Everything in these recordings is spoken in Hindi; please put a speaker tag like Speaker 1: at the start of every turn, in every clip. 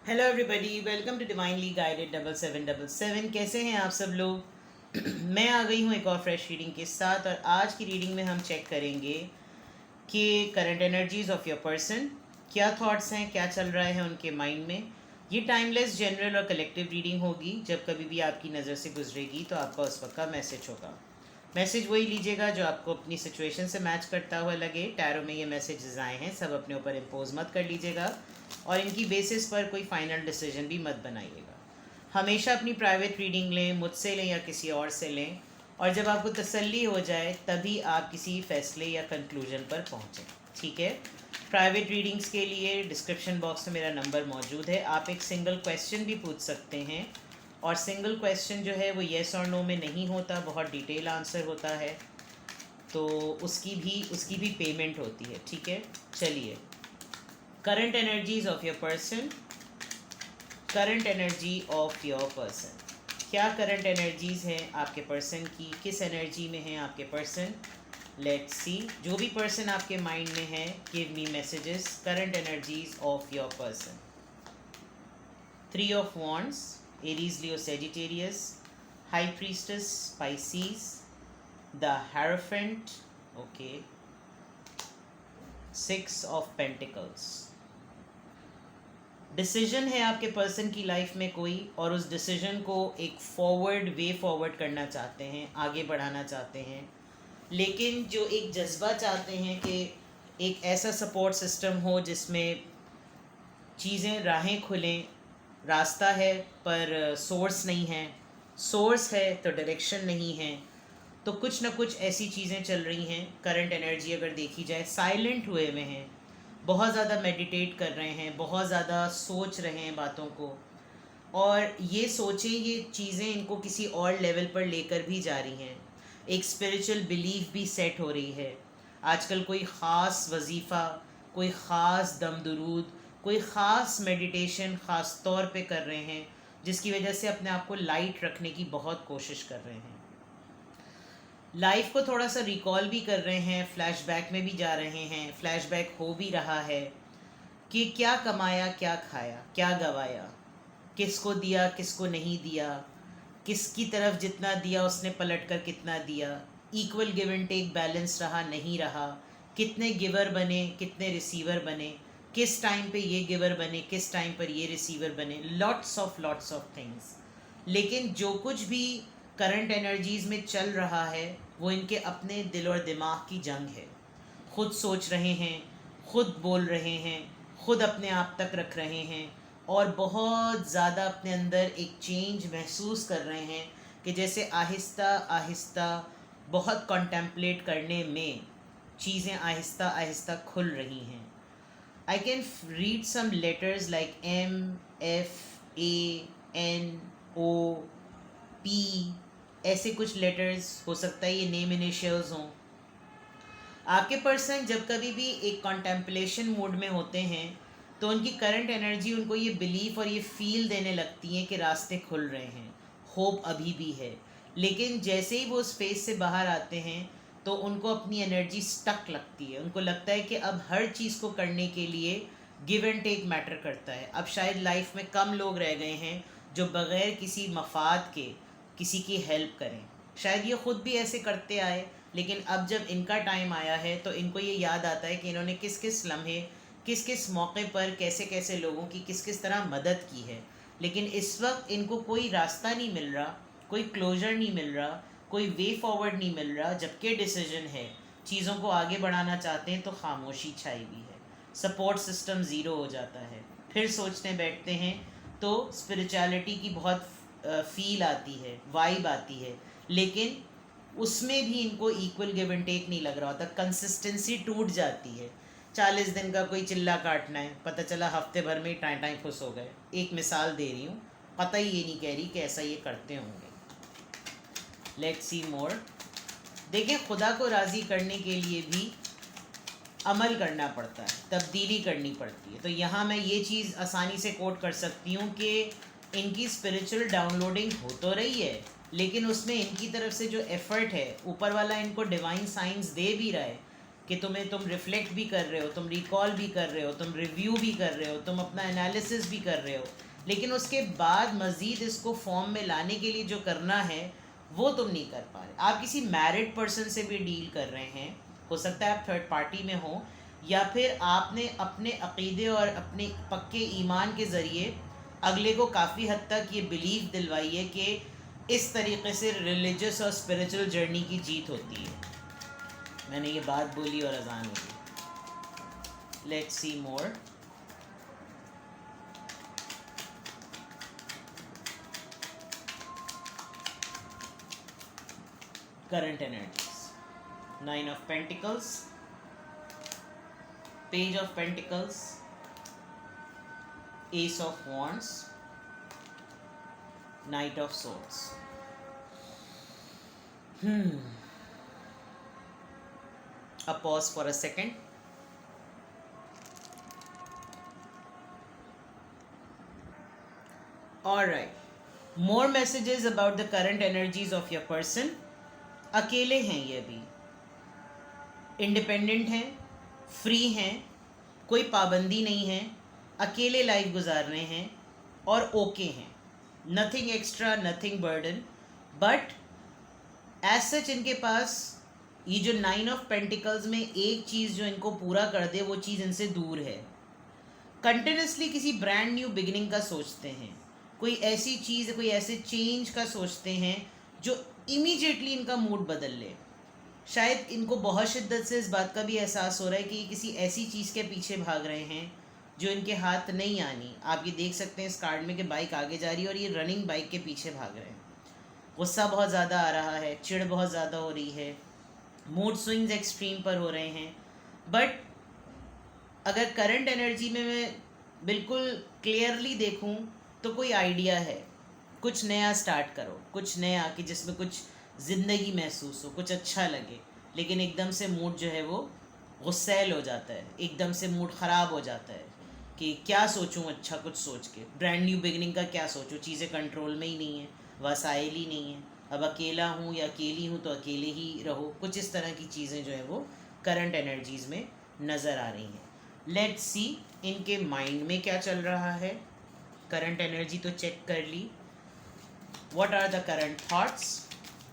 Speaker 1: Hello everybody, welcome to divinely guided 7777। कैसे हैं आप सब लोग? मैं आ गई हूँ एक और फ्रेश रीडिंग के साथ। और आज की रीडिंग में हम चेक करेंगे कि current energies of your person, क्या थॉट्स हैं, क्या चल रहा है उनके माइंड में। ये टाइमलेस, जनरल और कलेक्टिव रीडिंग होगी। जब कभी भी आपकी नज़र से गुजरेगी तो आपका उस वक्त का मैसेज होगा। मैसेज वही लीजिएगा जो आपको अपनी सिचुएशन से मैच करता हुआ लगे। टैरो में ये मैसेजेस आए हैं, सब अपने ऊपर इम्पोज मत कर लीजिएगा और इनकी बेसिस पर कोई फाइनल डिसीजन भी मत बनाइएगा। हमेशा अपनी प्राइवेट रीडिंग लें, मुझसे लें या किसी और से लें, और जब आपको तसल्ली हो जाए तभी आप किसी फैसले या कंक्लूजन पर पहुँचें। ठीक है? प्राइवेट रीडिंग्स के लिए डिस्क्रिप्शन बॉक्स में मेरा नंबर मौजूद है। आप एक सिंगल क्वेश्चन भी पूछ सकते हैं, और सिंगल क्वेश्चन जो है वो येस और नो में नहीं होता, बहुत डिटेल आंसर होता है, तो उसकी भी पेमेंट होती है। ठीक है? चलिए, current energies of your person. Current energy of your person, क्या करंट एनर्जीज हैं आपके पर्सन की? किस एनर्जी में हैं आपके पर्सन? Let's see. जो भी पर्सन आपके माइंड में है, give me messages. Current energies of your person. 3 of Wands, Aries, Leo, Sagittarius. High Priestess, Pisces. The Hierophant, okay. 6 of Pentacles. Decision है आपके पर्सन की लाइफ में कोई, और उस डिसीजन को एक वे फॉरवर्ड करना चाहते हैं, आगे बढ़ाना चाहते हैं। लेकिन जो एक जज्बा चाहते हैं कि एक ऐसा सपोर्ट सिस्टम हो जिसमें चीज़ें, राहें खुलें। रास्ता है पर सोर्स नहीं है, सोर्स है तो डायरेक्शन नहीं है। तो कुछ ना कुछ ऐसी चीज़ें चल रही हैं। करंट एनर्जी अगर देखी जाए, साइलेंट हुए हुए हैं, बहुत ज़्यादा मेडिटेट कर रहे हैं, बहुत ज़्यादा सोच रहे हैं बातों को, और ये सोचें ये चीज़ें इनको किसी और लेवल पर लेकर भी जा रही हैं। एक स्पिरिचुअल बिलीफ भी सेट हो रही है। आजकल कोई ख़ास वजीफ़ा, कोई ख़ास दम दुरूद, कोई ख़ास मेडिटेशन ख़ास तौर पे कर रहे हैं, जिसकी वजह से अपने आप को लाइट रखने की बहुत कोशिश कर रहे हैं। लाइफ को थोड़ा सा रिकॉल भी कर रहे हैं, फ्लैशबैक में भी जा रहे हैं। फ्लैशबैक हो भी रहा है कि क्या कमाया, क्या खाया, क्या गवाया, किसको दिया, किसको नहीं दिया, किसकी तरफ जितना दिया उसने पलट कर कितना दिया, equal give and take balance रहा, नहीं रहा, कितने गिवर बने, कितने रिसीवर बने, किस टाइम पे ये गिवर बने, किस टाइम पर ये रिसीवर बने, लॉट्स ऑफ थिंग्स। लेकिन जो कुछ भी करंट एनर्जीज़ में चल रहा है वो इनके अपने दिल और दिमाग की जंग है। खुद सोच रहे हैं, खुद बोल रहे हैं, खुद अपने आप तक रख रहे हैं, और बहुत ज़्यादा अपने अंदर एक चेंज महसूस कर रहे हैं कि जैसे आहिस्ता आहिस्ता, बहुत कॉन्टेम्पलेट करने में चीज़ें आहिस्ता आहिस्ता खुल रही हैं। I can read some letters like MFANOP, ऐसे कुछ लेटर्स हो सकता है ये नेम इनिशियल्स हों। आपके पर्सन जब कभी भी एक कॉन्टेम्पलेशन मूड में होते हैं तो उनकी करंट एनर्जी उनको ये बिलीफ और ये फील देने लगती है कि रास्ते खुल रहे हैं, होप अभी भी है। लेकिन जैसे ही वो स्पेस से बाहर आते हैं तो उनको अपनी एनर्जी स्टक लगती है। उनको लगता है कि अब हर चीज़ को करने के लिए गिव एंड टेक मैटर करता है। अब शायद लाइफ में कम लोग रह गए हैं जो बग़ैर किसी मफाद के किसी की हेल्प करें। शायद ये ख़ुद भी ऐसे करते आए, लेकिन अब जब इनका टाइम आया है तो इनको ये याद आता है कि इन्होंने किस किस लम्हे, किस किस मौके पर कैसे कैसे लोगों की किस किस तरह मदद की है। लेकिन इस वक्त इनको कोई रास्ता नहीं मिल रहा, कोई क्लोजर नहीं मिल रहा, कोई वे फॉरवर्ड नहीं मिल रहा। जबकि डिसीजन है, चीज़ों को आगे बढ़ाना चाहते हैं तो खामोशी छाई हुई है, सपोर्ट सिस्टम ज़ीरो हो जाता है। फिर सोचने बैठते हैं तो स्पिरिचुअलिटी की बहुत फील आती है, वाइब आती है, लेकिन उसमें भी इनको इक्वल गिव एंड टेक नहीं लग रहा होता। कंसिस्टेंसी टूट जाती है। 40 दिन का कोई चिल्ला काटना है, पता चला हफ्ते भर में ही टाइम टाइम खुश हो गए। एक मिसाल दे रही हूँ, पता ही ये नहीं कह रही कि ऐसा ये करते होंगे। लेट्स सी मोर। देखिए, खुदा को राज़ी करने के लिए भी अमल करना पड़ता है, तब्दीली करनी पड़ती है। तो यहाँ मैं ये चीज़ आसानी से कोट कर सकती हूँ कि इनकी स्पिरिचुअल डाउनलोडिंग हो तो रही है, लेकिन उसमें इनकी तरफ से जो एफ़र्ट है, ऊपर वाला इनको डिवाइन साइंस दे भी रहा है कि तुम रिफ्लेक्ट भी कर रहे हो, तुम रिकॉल भी कर रहे हो, तुम रिव्यू भी कर रहे हो, तुम अपना एनालिसिस भी कर रहे हो, लेकिन उसके बाद मज़ीद इसको फॉर्म में लाने के लिए जो करना है वो तुम नहीं कर पा रहे। आप किसी मैरिड पर्सन से भी डील कर रहे हैं, हो सकता है आप थर्ड पार्टी में हो, या फिर आपने अपने अक़ीदे और अपने पक्के ईमान के ज़रिए अगले को काफ़ी हद तक ये बिलीव दिलवाई है कि इस तरीक़े से रिलीजियस और स्पिरिचुअल जर्नी की जीत होती है। मैंने ये बात बोली और अजान हो गई। Let's see more. Current energies, 9 of Pentacles, Page of Pentacles, Ace of Wands, Knight of Swords. A pause for a second. Alright, more messages about the current energies of your person. अकेले हैं, ये भी इंडिपेंडेंट हैं, फ्री हैं, कोई पाबंदी नहीं है, अकेले लाइफ गुजार रहे हैं और ओके हैं, nothing extra, nothing burden, but as such इनके पास ये जो 9 of Pentacles में एक चीज़ जो इनको पूरा कर दे वो चीज़ इनसे दूर है। कंटिन्यूसली किसी ब्रांड न्यू बिगिनिंग का सोचते हैं, कोई ऐसी चीज़, कोई ऐसे चेंज का सोचते हैं जो इमीडिएटली इनका मूड बदल ले। शायद इनको बहुत शिद्दत से इस बात का भी एहसास हो रहा है कि ये किसी ऐसी चीज़ के पीछे भाग रहे हैं जो इनके हाथ नहीं आनी। आप ये देख सकते हैं इस कार्ड में कि बाइक आगे जा रही है और ये रनिंग बाइक के पीछे भाग रहे हैं। गुस्सा बहुत ज़्यादा आ रहा है, चिढ़ बहुत ज़्यादा हो रही है, मूड स्विंग्स एक्सट्रीम पर हो रहे हैं। बट अगर करंट एनर्जी में मैं बिल्कुल क्लियरली देखूं तो कोई आइडिया है, कुछ नया स्टार्ट करो, कुछ नया कि जिसमें कुछ ज़िंदगी महसूस हो, कुछ अच्छा लगे, लेकिन एकदम से मूड जो है वो गुस्सैल हो जाता है, एकदम से मूड ख़राब हो जाता है कि क्या सोचूं अच्छा कुछ सोच के, ब्रांड न्यू बिगिनिंग का क्या सोचूं, चीज़ें कंट्रोल में ही नहीं है, वसाइल ही नहीं है, अब अकेला हूँ या अकेली हूँ तो अकेले ही रहो, कुछ इस तरह की चीज़ें जो है वो करंट एनर्जीज़ में नज़र आ रही हैं। लेट्स सी इनके माइंड में क्या चल रहा है। करंट एनर्जी तो चेक कर ली। What are the current thoughts?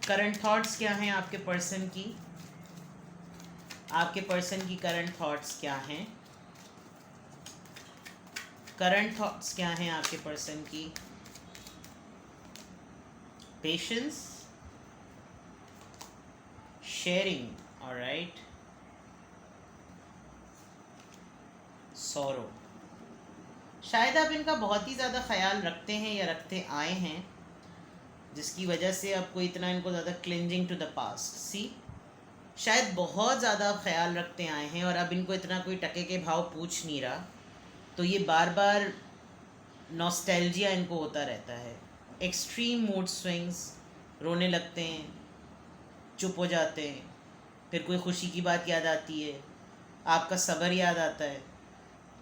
Speaker 1: Current thoughts क्या हैं आपके पर्सन की? आपके पर्सन की करंट थॉट्स क्या हैं? करंट थॉट्स क्या हैं आपके पर्सन की? Patience, sharing, alright, sorrow. शायद आप इनका बहुत ही ज़्यादा ख्याल रखते हैं या रखते आए हैं, जिसकी वजह से आपको इतना इनको ज़्यादा क्लिंजिंग टू द पास्ट। सी, शायद बहुत ज़्यादा आप ख्याल रखते आए हैं और अब इनको इतना कोई टके के भाव पूछ नहीं रहा, तो ये बार बार नॉस्टैल्जिया इनको होता रहता है। एक्सट्रीम मूड स्विंग्स, रोने लगते हैं, चुप हो जाते हैं, फिर कोई खुशी की बात याद आती है, आपका सब्र याद आता है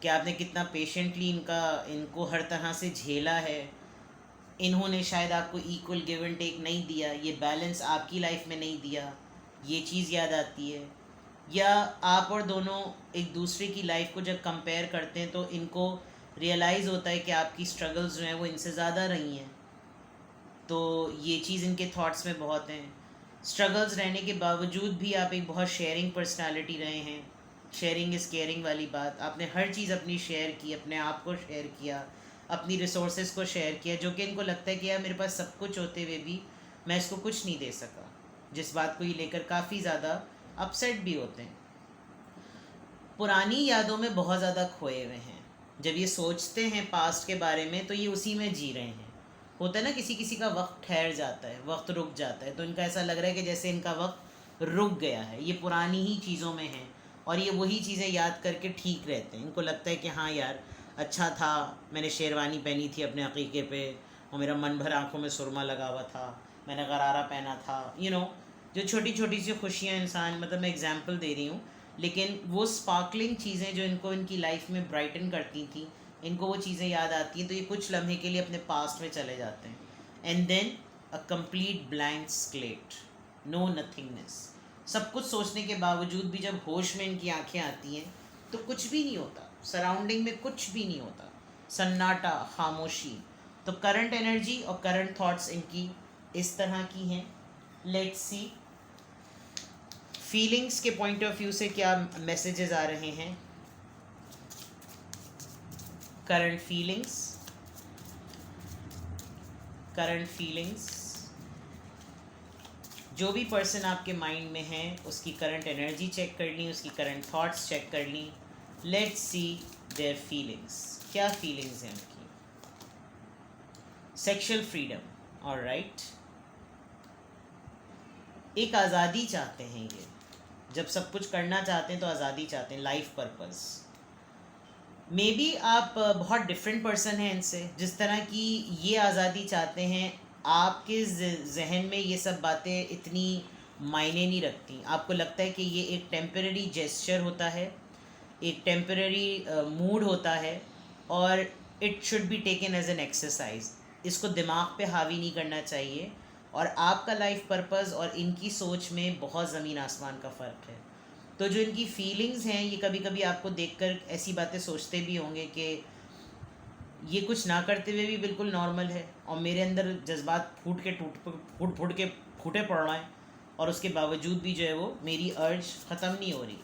Speaker 1: कि आपने कितना पेशेंटली इनको हर तरह से झेला है। इन्होंने शायद आपको इक्वल गिव एंड टेक नहीं दिया, ये बैलेंस आपकी लाइफ में नहीं दिया, ये चीज़ याद आती है। या आप और दोनों एक दूसरे की लाइफ को जब कंपेयर करते हैं तो इनको रियलाइज़ होता है कि आपकी स्ट्रगल्स जो हैं वो इनसे ज़्यादा रही हैं, तो ये चीज़ इनके थॉट्स में बहुत हैं। स्ट्रगल्स रहने के बावजूद भी आप एक बहुत शेयरिंग पर्सनालिटी रहे हैं। शेयरिंग इज़ केयरिंग वाली बात, आपने हर चीज़ अपनी शेयर की, अपने आप को शेयर किया, अपनी रिसोर्सेज को शेयर किया, जो कि इनको लगता है कि यार मेरे पास सब कुछ होते हुए भी मैं इसको कुछ नहीं दे सका, जिस बात को ये लेकर काफ़ी ज़्यादा अपसेट भी होते हैं। पुरानी यादों में बहुत ज़्यादा खोए हुए हैं। जब ये सोचते हैं पास्ट के बारे में तो ये उसी में जी रहे हैं। होता है ना, किसी किसी का वक्त ठहर जाता है, वक्त रुक जाता है, तो इनका ऐसा लग रहा है कि जैसे इनका वक्त रुक गया है, ये पुरानी ही चीज़ों में हैं और ये वही चीज़ें याद करके ठीक रहते हैं। इनको लगता है कि हाँ यार अच्छा था, मैंने शेरवानी पहनी थी अपने अकीक़े पे और मेरा मन भर आँखों में सुरमा लगा हुआ था, मैंने गरारा पहना था, जो छोटी छोटी सी खुशियाँ इंसान, मतलब मैं एग्जांपल दे रही हूँ, लेकिन वो स्पार्कलिंग चीज़ें जो इनको इनकी लाइफ में ब्राइटन करती थी, इनको वो चीज़ें याद आती हैं, तो ये कुछ लम्हे के लिए अपने पास्ट में चले जाते हैं। And then a complete blank slate, no nothingness. सब कुछ सोचने के बावजूद भी जब होश में इनकी आंखें आती हैं तो कुछ भी नहीं होता, सराउंडिंग में कुछ भी नहीं होता, सन्नाटा, खामोशी। तो करंट एनर्जी और करंट थॉट्स इनकी इस तरह की हैं। लेट्स सी फीलिंग्स के पॉइंट ऑफ व्यू से क्या मैसेजेस आ रहे हैं। करंट फीलिंग्स, करंट फीलिंग्स, जो भी पर्सन आपके माइंड में है उसकी करंट एनर्जी चेक कर ली, उसकी करंट थॉट्स चेक कर ली। लेट्स सी देयर फीलिंग्स, क्या फीलिंग्स हैं उनकी। सेक्सुअल फ्रीडम, ऑलराइट, एक आज़ादी चाहते हैं ये, जब सब कुछ करना चाहते हैं तो आज़ादी चाहते हैं, लाइफ पर्पस। मे बी आप बहुत डिफरेंट पर्सन हैं इनसे, जिस तरह की ये आज़ादी चाहते हैं आपके जहन में ये सब बातें इतनी मायने नहीं रखती। आपको लगता है कि ये एक टेम्पररी जेस्चर होता है, एक टेम्पररी मूड होता है, और it should be taken as an exercise. इसको दिमाग पे हावी नहीं करना चाहिए। और आपका लाइफ पर्पस और इनकी सोच में बहुत ज़मीन आसमान का फ़र्क है। तो जो इनकी फीलिंग्स हैं, ये कभी कभी आपको देखकर ऐसी बातें सोचते भी होंगे कि ये कुछ ना करते हुए भी बिल्कुल नॉर्मल है, और मेरे अंदर जज्बात फूट के फूटे पड़ रहे हैं, और उसके बावजूद भी जो है वो मेरी अर्ज ख़त्म नहीं हो रही।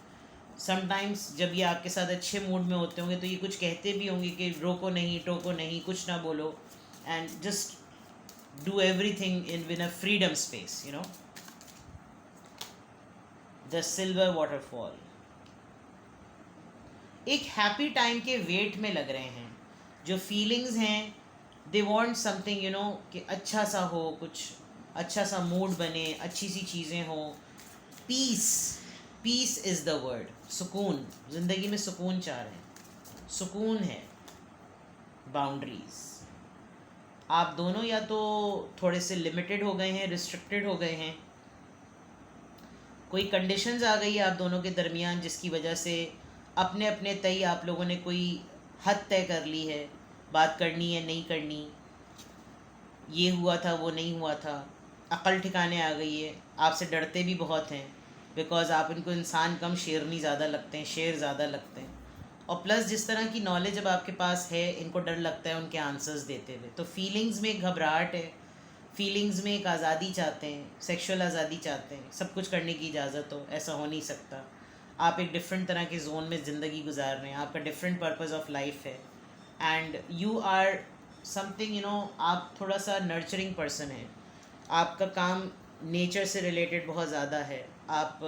Speaker 1: समटाइम्स जब ये आपके साथ अच्छे मूड में होते होंगे तो ये कुछ कहते भी होंगे कि रोको नहीं, टोको नहीं, कुछ ना बोलो, and just do everything in a freedom space, you know. The silver waterfall, एक हैप्पी टाइम के वेट में लग रहे हैं। जो फीलिंग्स हैं, they want something, you no, कि अच्छा सा हो, कुछ अच्छा सा मूड बने, अच्छी सी चीज़ें हों। Peace, peace is the word, सुकून, ज़िंदगी में सुकून चाह रहे हैं, सुकून है। बाउंड्रीज, आप दोनों या तो थोड़े से लिमिटेड हो गए हैं, रिस्ट्रिक्टेड हो गए हैं, कोई कंडीशंस आ गई है आप दोनों के दरमियान, जिसकी वजह से अपने अपने तय आप लोगों ने कोई हद तय कर ली है, बात करनी है नहीं करनी, ये हुआ था वो नहीं हुआ था, अकल ठिकाने आ गई है। आपसे डरते भी बहुत हैं, बिकॉज़ आप इनको इंसान कम शेरनी ज़्यादा लगते हैं, शेर ज़्यादा लगते हैं। और प्लस जिस तरह की नॉलेज अब आपके पास है, इनको डर लगता है उनके आंसर्स देते हुए। तो फीलिंग्स में एक घबराहट है, फीलिंग्स में एक आज़ादी चाहते हैं, सेक्सुअल आज़ादी चाहते हैं, सब कुछ करने की इजाज़त हो, ऐसा हो नहीं सकता। आप एक डिफरेंट तरह के जोन में ज़िंदगी गुजार रहे हैं, आपका डिफरेंट पर्पस ऑफ लाइफ है, and you are something, you know, आप थोड़ा सा नर्चरिंग पर्सन है। आपका काम नेचर से रिलेटेड बहुत ज़्यादा है, आप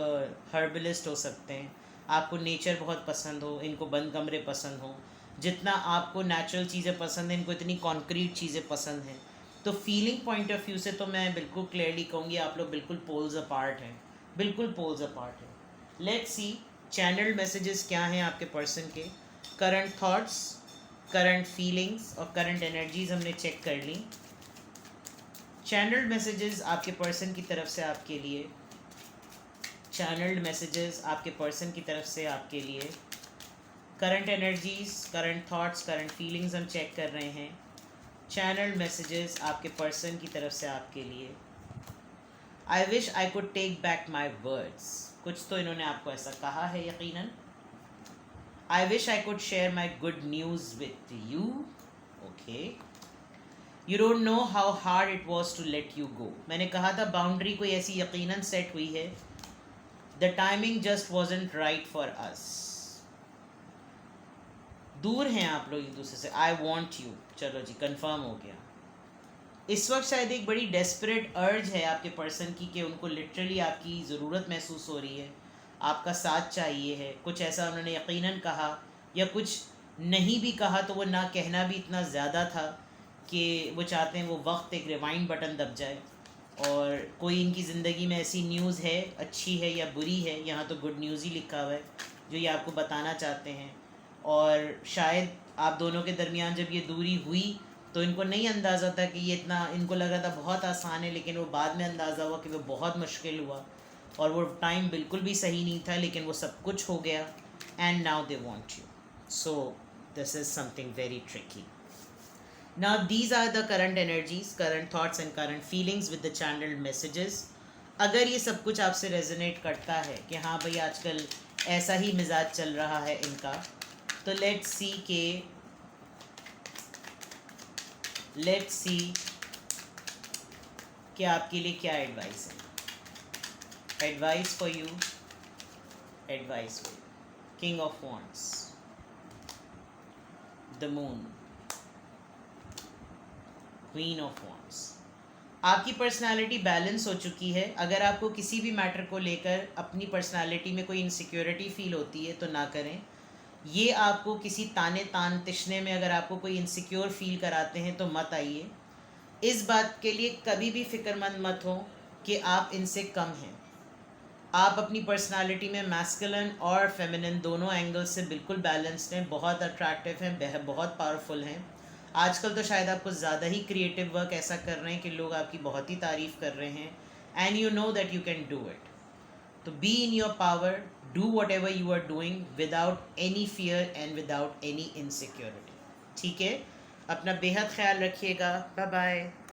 Speaker 1: हर्बलिस्ट हो सकते हैं, आपको नेचर बहुत पसंद हो, इनको बंद कमरे पसंद हो। जितना आपको नेचुरल चीज़ें पसंद हैं, इनको इतनी कॉन्क्रीट चीज़ें पसंद हैं। तो फीलिंग पॉइंट ऑफ व्यू से तो मैं बिल्कुल क्लियरली कहूँगी आप लोग बिल्कुल पोल्स अपार्ट हैं, बिल्कुल पोल्स अपार्ट हैं। लेट्स सी चैनल्ड मैसेजेस क्या हैं आपके पर्सन के। करंट थॉट्स, करंट फीलिंग्स और करंट एनर्जीज हमने चेक कर ली। चैनल्ड मैसेजेस आपके पर्सन की तरफ से आपके लिए, चैनल्ड मैसेजेस आपके पर्सन की तरफ से आपके लिए। Current energies, current thoughts, current feelings हम चेक कर रहे हैं। चैनल्ड मैसेजेस आपके पर्सन की तरफ से आपके लिए। I wish I could take back my words, कुछ तो इन्होंने आपको ऐसा कहा है यकीनन। I wish I could share my good news with you, okay. You don't know how hard it was to let you go. मैंने कहा था बाउंड्री कोई ऐसी यकीनन सेट हुई है, the timing just wasn't right for us. दूर हैं आप लोग एक दूसरे से, आई वॉन्ट यू, चलो जी कंफर्म हो गया। इस वक्त शायद एक बड़ी डेस्परेट अर्ज है आपके पर्सन की कि उनको लिटरली आपकी ज़रूरत महसूस हो रही है, आपका साथ चाहिए है। कुछ ऐसा उन्होंने यकीनन कहा, या कुछ नहीं भी कहा तो वो ना कहना भी इतना ज़्यादा था कि वो चाहते हैं वो वक्त एक रिवाइंड बटन दब जाए, और कोई इनकी ज़िंदगी में ऐसी न्यूज़ है, अच्छी है या बुरी है, यहाँ तो गुड न्यूज़ ही लिखा हुआ है, जो ये आपको बताना चाहते हैं। और शायद आप दोनों के दरमियान जब ये दूरी हुई तो इनको नहीं अंदाज़ा था कि ये इतना, इनको लग रहा था बहुत आसान है, लेकिन वो बाद में अंदाज़ा हुआ कि वो बहुत मुश्किल हुआ, और वो टाइम बिल्कुल भी सही नहीं था, लेकिन वो सब कुछ हो गया, and now they want you. So this is something very tricky. Now these are the current energies, current thoughts and current feelings with the channeled messages. अगर ये सब कुछ आपसे रेजोनेट करता है कि हाँ भाई आजकल ऐसा ही मिजाज चल रहा है इनका, तो लेट्स सी कि आपके लिए क्या एडवाइस है. Advice for you. King of wands, the moon, queen of wands. आपकी पर्सनालिटी बैलेंस हो चुकी है. अगर आपको किसी भी मैटर को लेकर अपनी पर्सनालिटी में कोई इनसिक्योरिटी फील होती है तो ना करें. ये आपको किसी तान तिश्ने में अगर आपको कोई इनसिक्योर फील कराते हैं तो मत आइए. इस बात के लिए कभी भी फिक्रमंद मत हो कि आप इनसे कम हैं. आप अपनी पर्सनालिटी में मैस्कुलिन और फेमिनिन दोनों एंगल से बिल्कुल बैलेंस्ड हैं, बहुत अट्रैक्टिव हैं, बहुत पावरफुल हैं. आजकल तो शायद आप कुछ ज़्यादा ही क्रिएटिव वर्क ऐसा कर रहे हैं कि लोग आपकी बहुत ही तारीफ़ कर रहे हैं. And you know that you can do it. तो be in your power, do whatever you are doing without any fear and without any insecurity. ठीक है, अपना बेहद ख्याल रखिएगा. Bye bye.